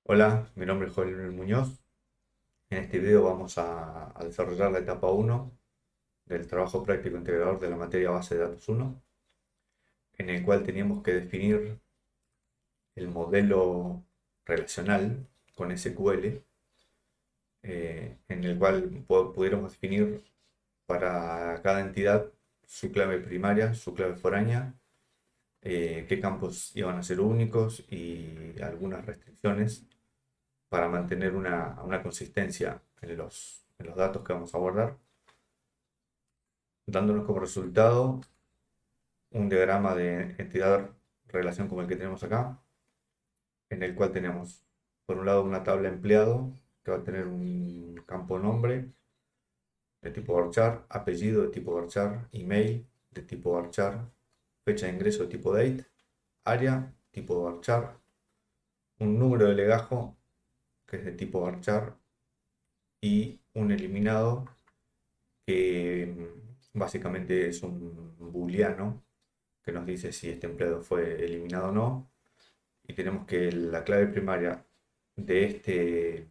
Hola, mi nombre es Joel Muñoz. En este video vamos a desarrollar la etapa uno del trabajo práctico integrador de la materia base de datos uno, en el cual teníamos que definir el modelo relacional con SQL, en el cual pudiéramos definir para cada entidad su clave primaria, su clave foránea, qué campos iban a ser únicos y algunas restricciones para mantener una consistencia en los datos que vamos a guardar, dándonos como resultado un diagrama de entidad-relación como el que tenemos acá, en el cual tenemos, por un lado, una tabla empleado, que va a tener un campo nombre de tipo varchar, apellido de tipo varchar, email de tipo varchar, fecha de ingreso de tipo date, área tipo varchar, un número de legajo que es de tipo varchar y un eliminado que básicamente es un booleano que nos dice si este empleado fue eliminado o no. Y tenemos que la clave primaria de,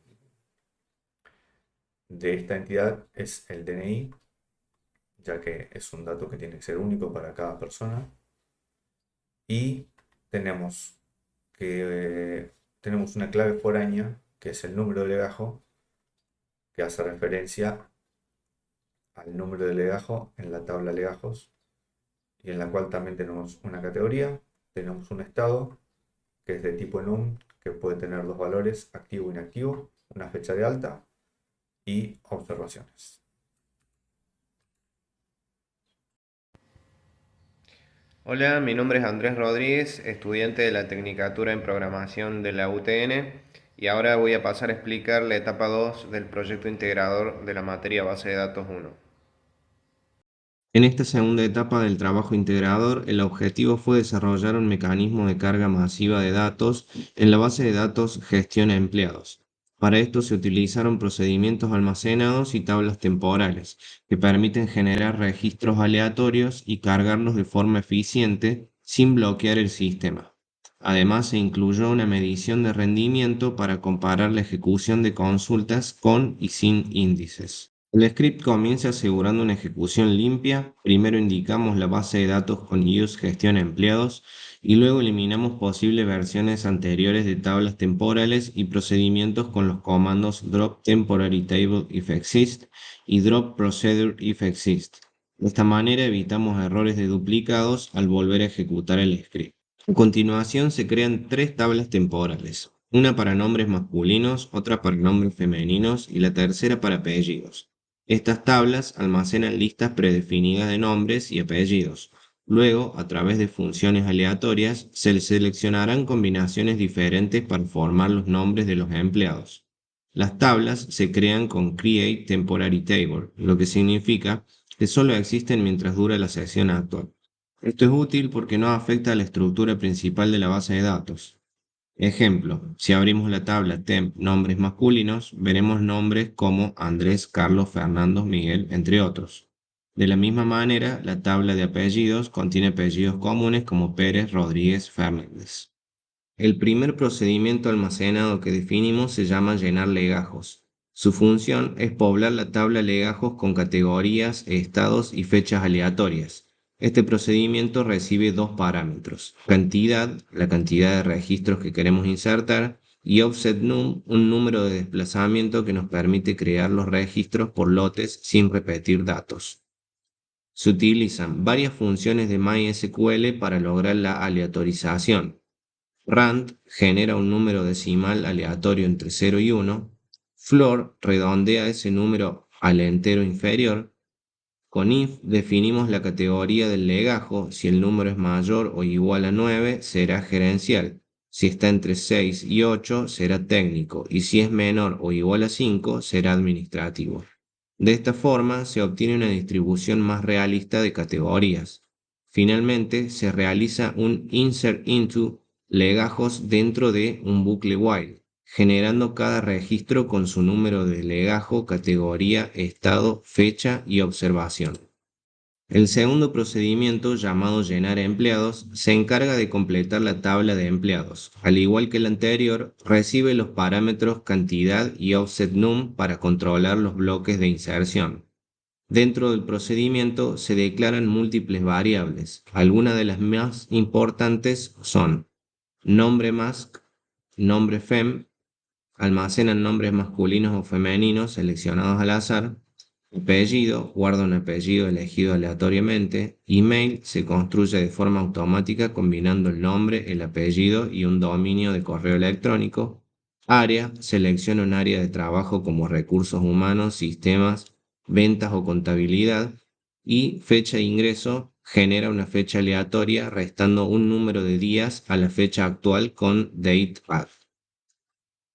de esta entidad es el DNI, ya que es un dato que tiene que ser único para cada persona. Y tenemos tenemos una clave foránea, que es el número de legajo, que hace referencia al número de legajo en la tabla legajos, y en la cual también tenemos una categoría, tenemos un estado, que es de tipo num, que puede tener dos valores, activo e inactivo, una fecha de alta y observaciones. Hola, mi nombre es Andrés Rodríguez, estudiante de la Tecnicatura en Programación de la UTN, y ahora voy a pasar a explicar la etapa 2 del proyecto integrador de la materia base de datos 1. En esta segunda etapa del trabajo integrador, el objetivo fue desarrollar un mecanismo de carga masiva de datos en la base de datos gestión a empleados. Para esto se utilizaron procedimientos almacenados y tablas temporales, que permiten generar registros aleatorios y cargarlos de forma eficiente sin bloquear el sistema. Además, se incluyó una medición de rendimiento para comparar la ejecución de consultas con y sin índices. El script comienza asegurando una ejecución limpia. Primero indicamos la base de datos con use gestión empleados y luego eliminamos posibles versiones anteriores de tablas temporales y procedimientos con los comandos drop temporary table if exist y drop procedure if exist. De esta manera evitamos errores de duplicados al volver a ejecutar el script. A continuación se crean tres tablas temporales, una para nombres masculinos, otra para nombres femeninos y la tercera para apellidos. Estas tablas almacenan listas predefinidas de nombres y apellidos. Luego, a través de funciones aleatorias, se les seleccionarán combinaciones diferentes para formar los nombres de los empleados. Las tablas se crean con Create Temporary Table, lo que significa que solo existen mientras dura la sesión actual. Esto es útil porque no afecta a la estructura principal de la base de datos. Ejemplo, si abrimos la tabla temp nombres masculinos, veremos nombres como Andrés, Carlos, Fernando, Miguel, entre otros. De la misma manera, la tabla de apellidos contiene apellidos comunes como Pérez, Rodríguez, Fernández. El primer procedimiento almacenado que definimos se llama llenar legajos. Su función es poblar la tabla legajos con categorías, estados y fechas aleatorias. Este procedimiento recibe dos parámetros: cantidad, la cantidad de registros que queremos insertar, y offset num, un número de desplazamiento que nos permite crear los registros por lotes sin repetir datos. Se utilizan varias funciones de MySQL para lograr la aleatorización. Rand genera un número decimal aleatorio entre 0 y 1. Floor redondea ese número al entero inferior. Con if definimos la categoría del legajo. Si el número es mayor o igual a 9, será gerencial. Si está entre 6 y 8, será técnico. Y si es menor o igual a 5, será administrativo. De esta forma se obtiene una distribución más realista de categorías. Finalmente, se realiza un insert into legajos dentro de un bucle while, generando cada registro con su número de legajo, categoría, estado, fecha y observación. El segundo procedimiento, llamado llenar empleados, se encarga de completar la tabla de empleados. Al igual que el anterior, recibe los parámetros cantidad y offset num para controlar los bloques de inserción. Dentro del procedimiento se declaran múltiples variables. Algunas de las más importantes son nombre mask, nombre fem, almacenan nombres masculinos o femeninos seleccionados al azar, apellido, guarda un apellido elegido aleatoriamente, email, se construye de forma automática combinando el nombre, el apellido y un dominio de correo electrónico, área, selecciona un área de trabajo como recursos humanos, sistemas, ventas o contabilidad, y fecha de ingreso, genera una fecha aleatoria restando un número de días a la fecha actual con datePad.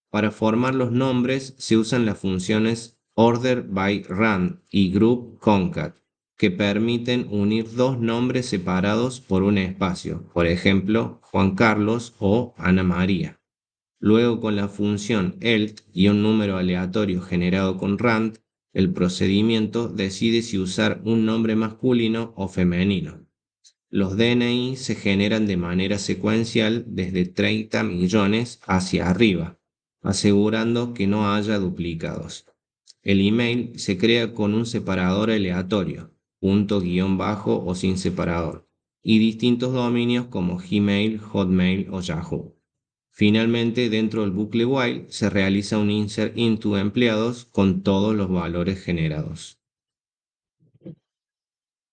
Para formar los nombres se usan las funciones order by rand y group concat, que permiten unir dos nombres separados por un espacio, por ejemplo, Juan Carlos o Ana María. Luego, con la función elt y un número aleatorio generado con rand, el procedimiento decide si usar un nombre masculino o femenino. Los DNI se generan de manera secuencial desde 30 millones hacia arriba, asegurando que no haya duplicados. El email se crea con un separador aleatorio, punto guión bajo o sin separador, y distintos dominios como Gmail, Hotmail o Yahoo. Finalmente, dentro del bucle while se realiza un insert into empleados con todos los valores generados.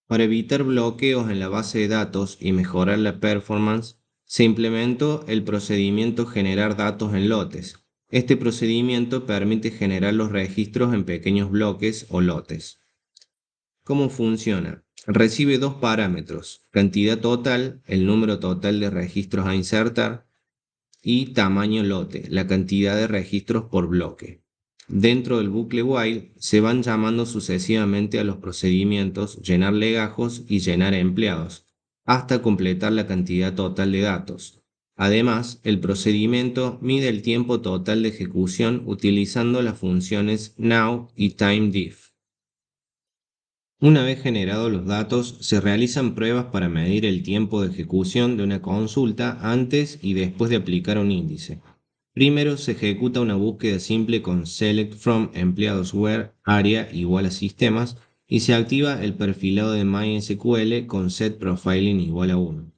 Para evitar bloqueos en la base de datos y mejorar la performance, se implementó el procedimiento generar datos en lotes. Este procedimiento permite generar los registros en pequeños bloques o lotes. ¿Cómo funciona? Recibe dos parámetros, cantidad total, el número total de registros a insertar, y tamaño lote, la cantidad de registros por bloque. Dentro del bucle while se van llamando sucesivamente a los procedimientos llenar legajos y llenar empleados, hasta completar la cantidad total de datos. Además, el procedimiento mide el tiempo total de ejecución utilizando las funciones now y timediff. Una vez generados los datos, se realizan pruebas para medir el tiempo de ejecución de una consulta antes y después de aplicar un índice. Primero se ejecuta una búsqueda simple con select from empleados where área igual a sistemas y se activa el perfilado de MySQL con set profiling igual a 1.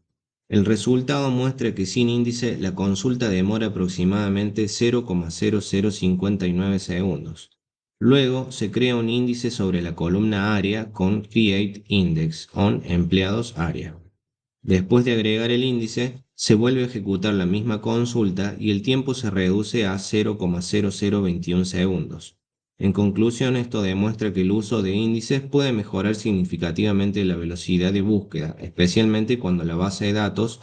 El resultado muestra que sin índice la consulta demora aproximadamente 0,0059 segundos. Luego se crea un índice sobre la columna área con create index on empleados área. Después de agregar el índice, se vuelve a ejecutar la misma consulta y el tiempo se reduce a 0,0021 segundos. En conclusión, esto demuestra que el uso de índices puede mejorar significativamente la velocidad de búsqueda, especialmente cuando la base de datos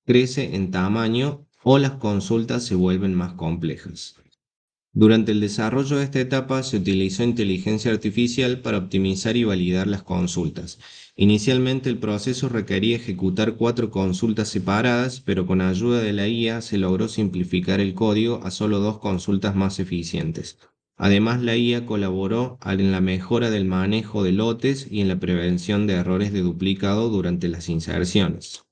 crece en tamaño o las consultas se vuelven más complejas. Durante el desarrollo de esta etapa se utilizó inteligencia artificial para optimizar y validar las consultas. Inicialmente el proceso requería ejecutar 4 consultas separadas, pero con ayuda de la IA se logró simplificar el código a solo 2 consultas más eficientes. Además, la IA colaboró en la mejora del manejo de lotes y en la prevención de errores de duplicado durante las inserciones.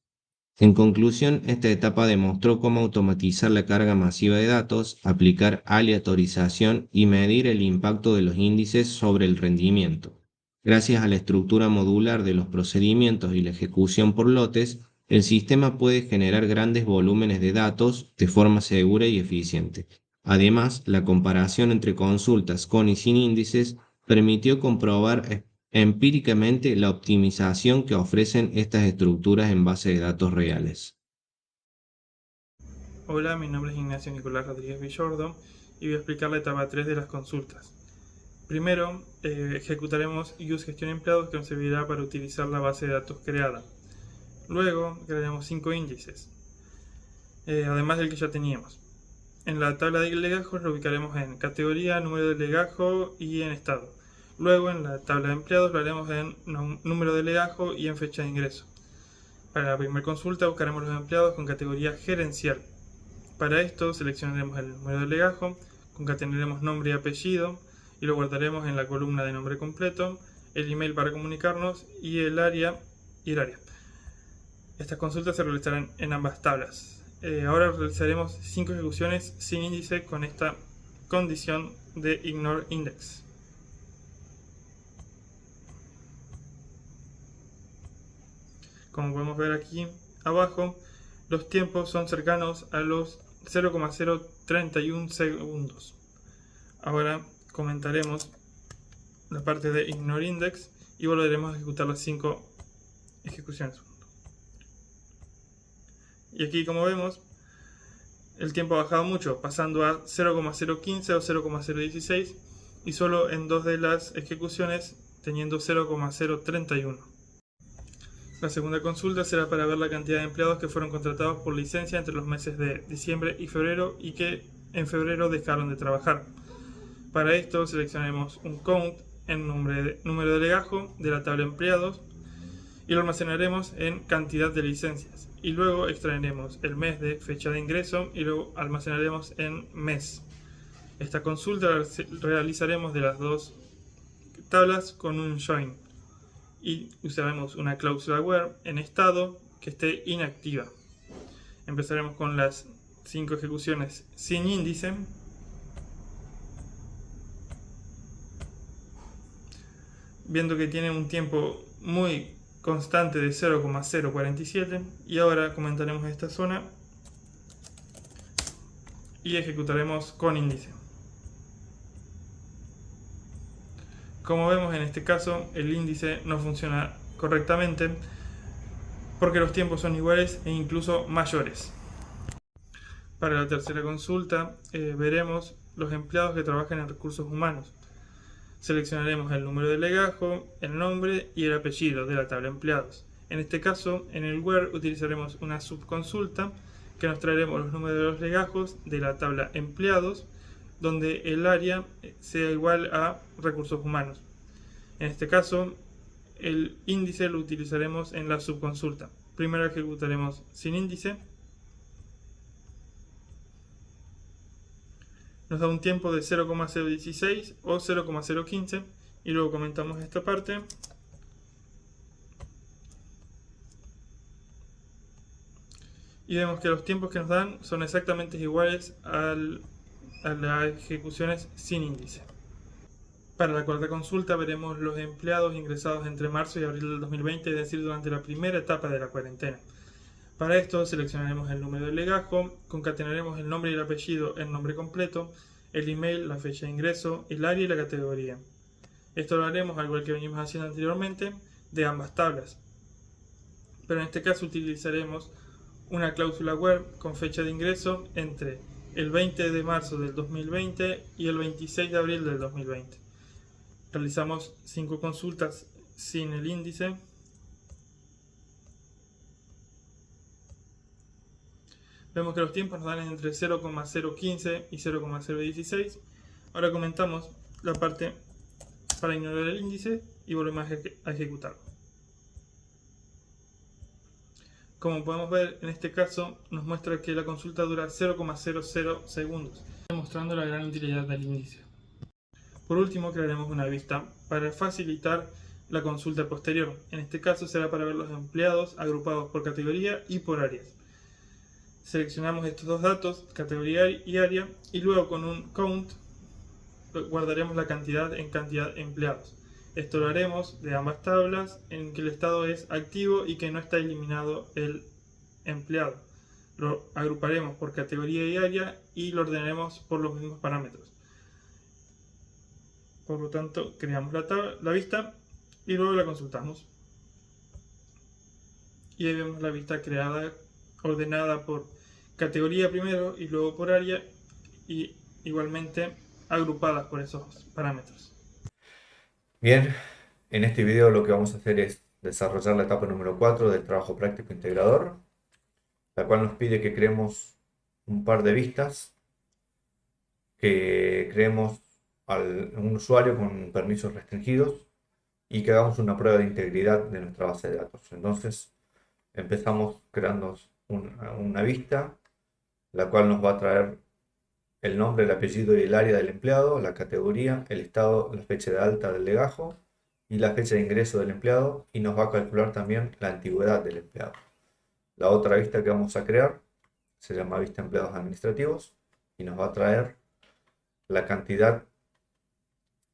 En conclusión, esta etapa demostró cómo automatizar la carga masiva de datos, aplicar aleatorización y medir el impacto de los índices sobre el rendimiento. Gracias a la estructura modular de los procedimientos y la ejecución por lotes, el sistema puede generar grandes volúmenes de datos de forma segura y eficiente. Además, la comparación entre consultas con y sin índices permitió comprobar empíricamente la optimización que ofrecen estas estructuras en base de datos reales. Hola, mi nombre es Ignacio Nicolás Rodríguez Villordo y voy a explicar la etapa 3 de las consultas. Primero, ejecutaremos useGestionEmpleados que nos servirá para utilizar la base de datos creada. Luego, crearemos 5 índices, además del que ya teníamos. En la tabla de legajos lo ubicaremos en categoría, número de legajo y en estado. Luego, en la tabla de empleados lo haremos en número de legajo y en fecha de ingreso. Para la primera consulta buscaremos los empleados con categoría gerencial. Para esto seleccionaremos el número de legajo, concatenaremos nombre y apellido y lo guardaremos en la columna de nombre completo el email para comunicarnos y el área. Estas consultas se realizarán en ambas tablas. Ahora realizaremos 5 ejecuciones sin índice con esta condición de ignore index. Como podemos ver aquí abajo, los tiempos son cercanos a los 0,031 segundos. Ahora comentaremos la parte de ignore index y volveremos a ejecutar las 5 ejecuciones. Y aquí, como vemos, el tiempo ha bajado mucho, pasando a 0,015 o 0,016 y solo en 2 de las ejecuciones teniendo 0,031. La segunda consulta será para ver la cantidad de empleados que fueron contratados por licencia entre los meses de diciembre y febrero y que en febrero dejaron de trabajar. Para esto seleccionaremos un count en número de legajo de la tabla empleados y lo almacenaremos en cantidad de licencias. Y luego extraeremos el mes de fecha de ingreso y lo almacenaremos en mes. Esta consulta la realizaremos de las dos tablas con un join. Y usaremos una cláusula where en estado que esté inactiva. Empezaremos con las 5 ejecuciones sin índice. Viendo que tiene un tiempo muy constante de 0,047 y ahora comentaremos esta zona y ejecutaremos con índice. Como vemos, en este caso el índice no funciona correctamente porque los tiempos son iguales e incluso mayores. Para la tercera consulta veremos los empleados que trabajan en recursos humanos. Seleccionaremos el número de legajo, el nombre y el apellido de la tabla empleados. En este caso, en el where utilizaremos una subconsulta que nos traeremos los números de los legajos de la tabla empleados, donde el área sea igual a recursos humanos. En este caso, el índice lo utilizaremos en la subconsulta. Primero ejecutaremos sin índice. Nos da un tiempo de 0,016 o 0,015 y luego comentamos esta parte. Y vemos que los tiempos que nos dan son exactamente iguales a las ejecuciones sin índice. Para la cuarta consulta veremos los empleados ingresados entre marzo y abril del 2020, es decir, durante la primera etapa de la cuarentena. Para esto seleccionaremos el número de legajo, concatenaremos el nombre y el apellido, el nombre completo, el email, la fecha de ingreso, el área y la categoría. Esto lo haremos, al igual que venimos haciendo anteriormente, de ambas tablas. Pero en este caso utilizaremos una cláusula where con fecha de ingreso entre el 20 de marzo del 2020 y el 26 de abril del 2020. Realizamos 5 consultas sin el índice. Vemos que los tiempos nos dan entre 0,015 y 0,016. Ahora comentamos la parte para ignorar el índice y volvemos a ejecutarlo. Como podemos ver, en este caso nos muestra que la consulta dura 0,00 segundos, demostrando la gran utilidad del índice. Por último, crearemos una vista para facilitar la consulta posterior. En este caso será para ver los empleados agrupados por categoría y por áreas. Seleccionamos estos dos datos, categoría y área, y luego con un count guardaremos la cantidad en cantidad empleados. Esto lo haremos de ambas tablas en que el estado es activo y que no está eliminado el empleado. Lo agruparemos por categoría y área y lo ordenaremos por los mismos parámetros. Por lo tanto, creamos la vista y luego la consultamos. Y ahí vemos la vista creada, ordenada por categoría primero y luego por área y igualmente agrupadas por esos parámetros. Bien, en este video lo que vamos a hacer es desarrollar la etapa número 4 del trabajo práctico integrador, la cual nos pide que creemos un par de vistas, que creemos un usuario con permisos restringidos y que hagamos una prueba de integridad de nuestra base de datos. Entonces empezamos creando una vista, la cual nos va a traer el nombre, el apellido y el área del empleado, la categoría, el estado, la fecha de alta del legajo y la fecha de ingreso del empleado y nos va a calcular también la antigüedad del empleado. La otra vista que vamos a crear se llama vista empleados administrativos y nos va a traer la cantidad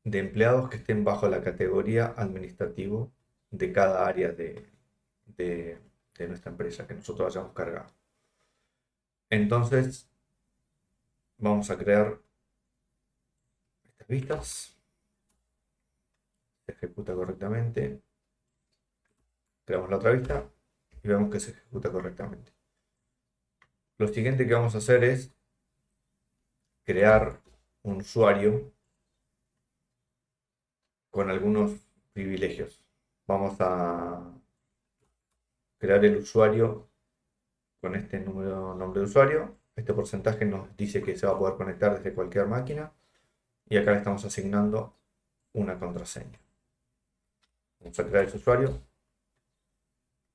de empleados que estén bajo la categoría administrativo de cada área de nuestra empresa que nosotros hayamos cargado. Entonces vamos a crear estas vistas. Se ejecuta correctamente. Creamos la otra vista y vemos que se ejecuta correctamente. Lo siguiente que vamos a hacer es crear un usuario con algunos privilegios. Vamos a crear el usuario con este nombre de usuario. Este porcentaje nos dice que se va a poder conectar desde cualquier máquina. Y acá le estamos asignando una contraseña. Vamos a crear ese usuario.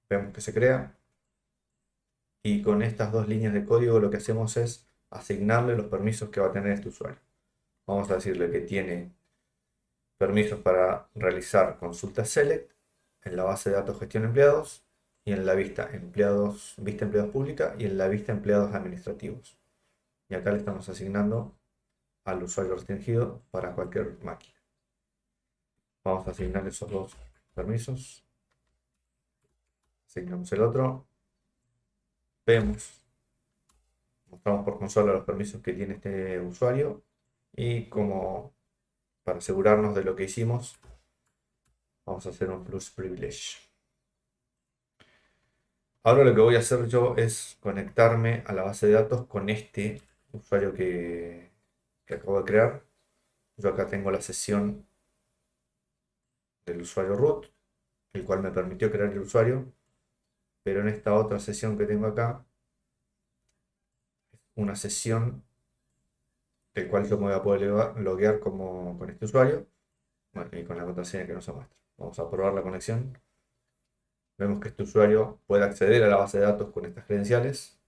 Vemos que se crea. Y con estas dos líneas de código lo que hacemos es asignarle los permisos que va a tener este usuario. Vamos a decirle que tiene permisos para realizar consultas select en la base de datos gestión empleados y en la vista empleados pública y en la vista empleados administrativos. Y acá le estamos asignando al usuario restringido para cualquier máquina. Vamos a asignar esos dos permisos. Asignamos el otro. Vemos. Mostramos por consola los permisos que tiene este usuario. Y como para asegurarnos de lo que hicimos, vamos a hacer un plus privilege. Ahora lo que voy a hacer yo es conectarme a la base de datos con este usuario que acabo de crear. Yo acá tengo la sesión del usuario root, el cual me permitió crear el usuario, pero en esta otra sesión que tengo acá, una sesión del cual yo me voy a poder loguear con este usuario, bueno, y con la contraseña que nos muestra. Vamos a probar la conexión. Vemos que este usuario puede acceder a la base de datos con estas credenciales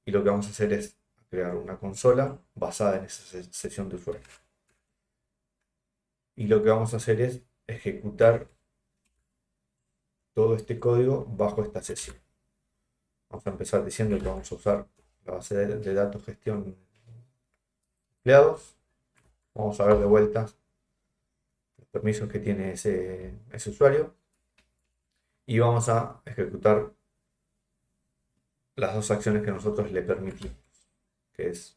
y lo que vamos a hacer es crear una consola basada en esa sesión de usuario. Y lo que vamos a hacer es ejecutar todo este código bajo esta sesión. Vamos a empezar diciendo que vamos a usar la base de datos gestión empleados. Vamos a ver de vuelta los permisos que tiene ese usuario. Y vamos a ejecutar las dos acciones que nosotros le permitimos, que es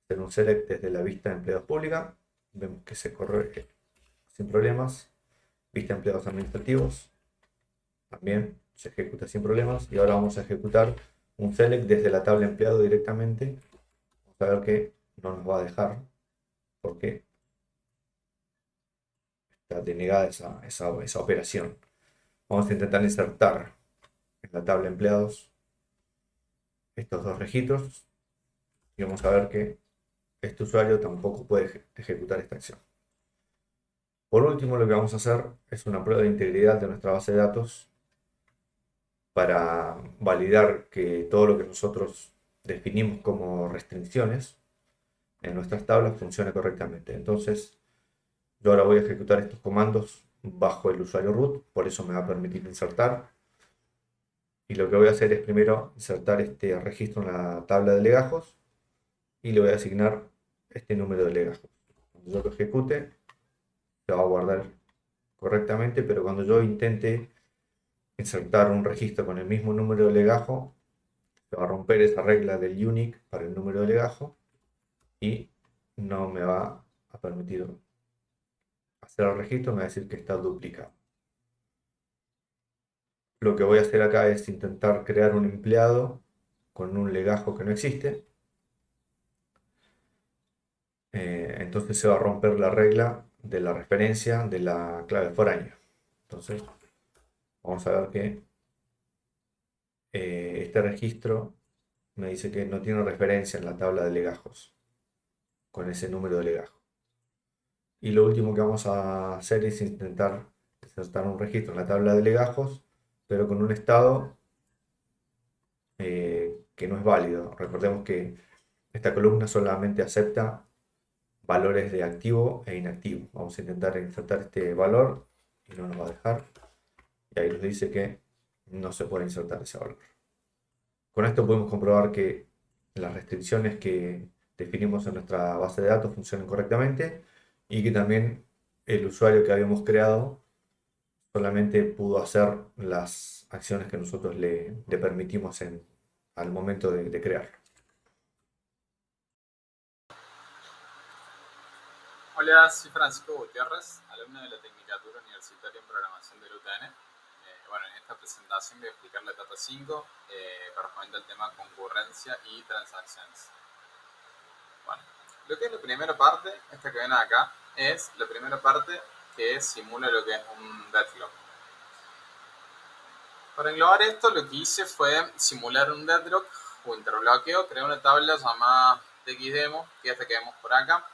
hacer un select desde la vista de empleados pública. Vemos que se corre sin problemas. Vista de empleados administrativos también se ejecuta sin problemas. Y ahora vamos a ejecutar un select desde la tabla empleado directamente. Vamos a ver que no nos va a dejar porque está denegada esa operación. Vamos a intentar insertar en la tabla empleados estos dos registros y vamos a ver que este usuario tampoco puede ejecutar esta acción. Por último, lo que vamos a hacer es una prueba de integridad de nuestra base de datos para validar que todo lo que nosotros definimos como restricciones en nuestras tablas funcione correctamente. Entonces, yo ahora voy a ejecutar estos comandos bajo el usuario root, por eso me va a permitir insertar. Y lo que voy a hacer es primero insertar este registro en la tabla de legajos y le voy a asignar este número de legajos. Cuando yo lo ejecute, se va a guardar correctamente, pero cuando yo intente insertar un registro con el mismo número de legajo, se va a romper esa regla del unique para el número de legajo y no me va a permitir hacer el registro, me va a decir que está duplicado. Lo que voy a hacer acá es intentar crear un empleado con un legajo que no existe. Entonces se va a romper la regla de la referencia de la clave foránea. Entonces vamos a ver que este registro me dice que no tiene referencia en la tabla de legajos con ese número de legajo. Y lo último que vamos a hacer es intentar insertar un registro en la tabla de legajos, pero con un estado que no es válido. Recordemos que esta columna solamente acepta valores de activo e inactivo. Vamos a intentar insertar este valor y no nos va a dejar. Y ahí nos dice que no se puede insertar ese valor. Con esto podemos comprobar que las restricciones que definimos en nuestra base de datos funcionan correctamente y que también el usuario que habíamos creado solamente pudo hacer las acciones que nosotros le permitimos al momento de crear. Hola, soy Francisco Gutiérrez, alumno de la Tecnicatura Universitaria en Programación del UTN. Bueno, en esta presentación voy a explicar la etapa 5, correspondiente al tema concurrencia y transacciones. Bueno, lo que es la primera parte, esta que ven acá, es la primera parte que simula lo que es un deadlock. Para englobar esto, lo que hice fue simular un deadlock o interbloqueo, creé una tabla llamada txdemo, que es esta que vemos por acá,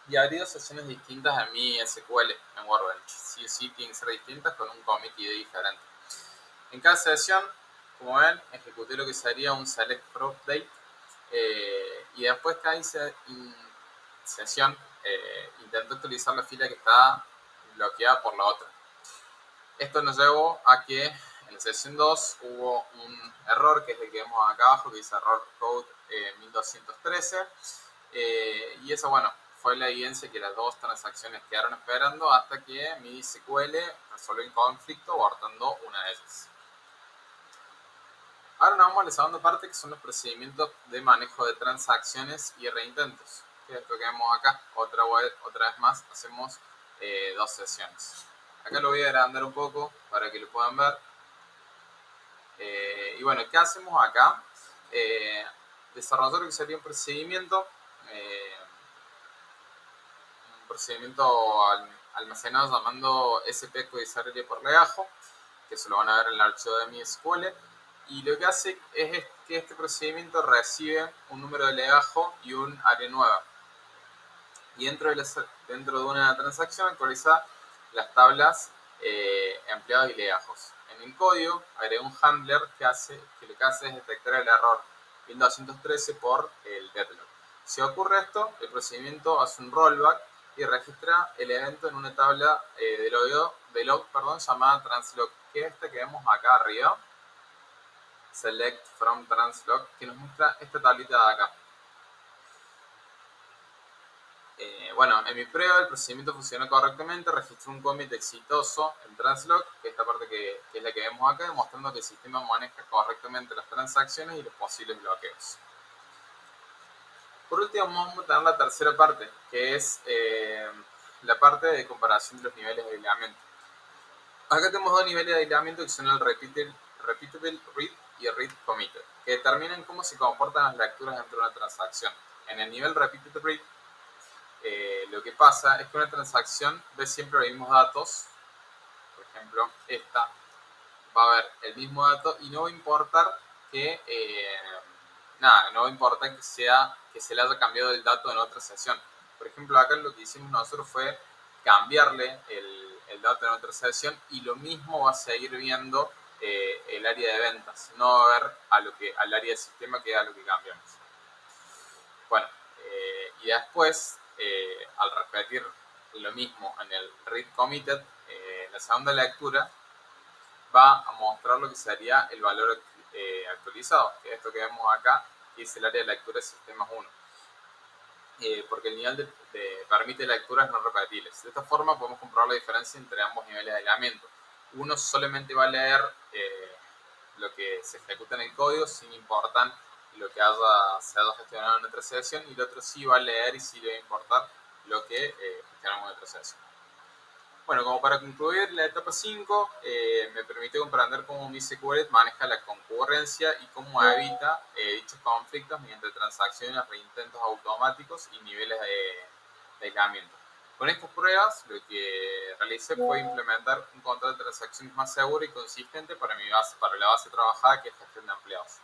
y abrí dos sesiones distintas en mi SQL en Workbench. Sí, tienen que ser distintas con un commit ID diferente. En cada sesión, como ven, ejecuté lo que sería un select for update y después cada sesión intenté actualizar la fila que está bloqueada por la otra. Esto nos llevó a que en la sesión 2 hubo un error, que es el que vemos acá abajo, que dice error code 1213. Y eso, bueno, fue la evidencia que las dos transacciones quedaron esperando hasta que mi SQL resolvió el conflicto abortando una de ellas. Ahora nos vamos a la segunda parte, que son los procedimientos de manejo de transacciones y reintentos. Que es esto que vemos acá. Otra vez más hacemos dos sesiones. Acá lo voy a agrandar un poco para que lo puedan ver. Y bueno, ¿qué hacemos acá? Desarrollar lo que sería un procedimiento almacenado llamando SP_codice por legajo, que se lo van a ver en el archivo de mi SQL. Y lo que hace es que este procedimiento recibe un número de legajo y un área nueva. Y dentro de una transacción actualiza las tablas empleados y legajos. En el código agrega un handler que lo que hace es detectar el error 1213 por el deadlock. Si ocurre esto, el procedimiento hace un rollback y registra el evento en una tabla de log llamada translog, que es esta que vemos acá arriba, select from translog, que nos muestra esta tablita de acá. Bueno, en mi prueba el procedimiento funcionó correctamente, registró un commit exitoso en translog, que es esta parte que es la que vemos acá, demostrando que el sistema maneja correctamente las transacciones y los posibles bloqueos. Por último, vamos a tener la tercera parte, que es la parte de comparación de los niveles de aislamiento. Acá tenemos dos niveles de aislamiento que son el repeatable read y el read committed, que determinan cómo se comportan las lecturas dentro de una transacción. En el nivel repeatable read, lo que pasa es que una transacción ve siempre los mismos datos. Por ejemplo, esta va a ver el mismo dato y no va a importar que que se le haya cambiado el dato en otra sesión. Por ejemplo, acá lo que hicimos nosotros fue cambiarle el dato en otra sesión y lo mismo va a seguir viendo el área de ventas, no va a ver al área de sistema, que es a lo que cambiamos. Bueno, y después, al repetir lo mismo en el read committed, la segunda lectura va a mostrar lo que sería el valor actualizado, que es esto que vemos acá, que es el área de lectura de sistemas 1. Porque el nivel permite lecturas no repetibles. De esta forma podemos comprobar la diferencia entre ambos niveles de aislamiento. Uno solamente va a leer lo que se ejecuta en el código sin importar lo que se haya gestionado en otra sesión, y el otro sí va a leer y sí le va a importar lo que gestionamos en otra sesión. Bueno, como para concluir la etapa 5, me permite comprender cómo mi SQL maneja la concurrencia y cómo evita dichos conflictos mediante transacciones, reintentos automáticos y niveles de aislamiento. Con estas pruebas, lo que realicé fue implementar un control de transacciones más seguro y consistente para la base trabajada, que es gestión de empleados,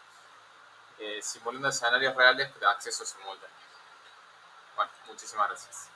simulando escenarios reales de acceso simultáneo. Bueno, muchísimas gracias.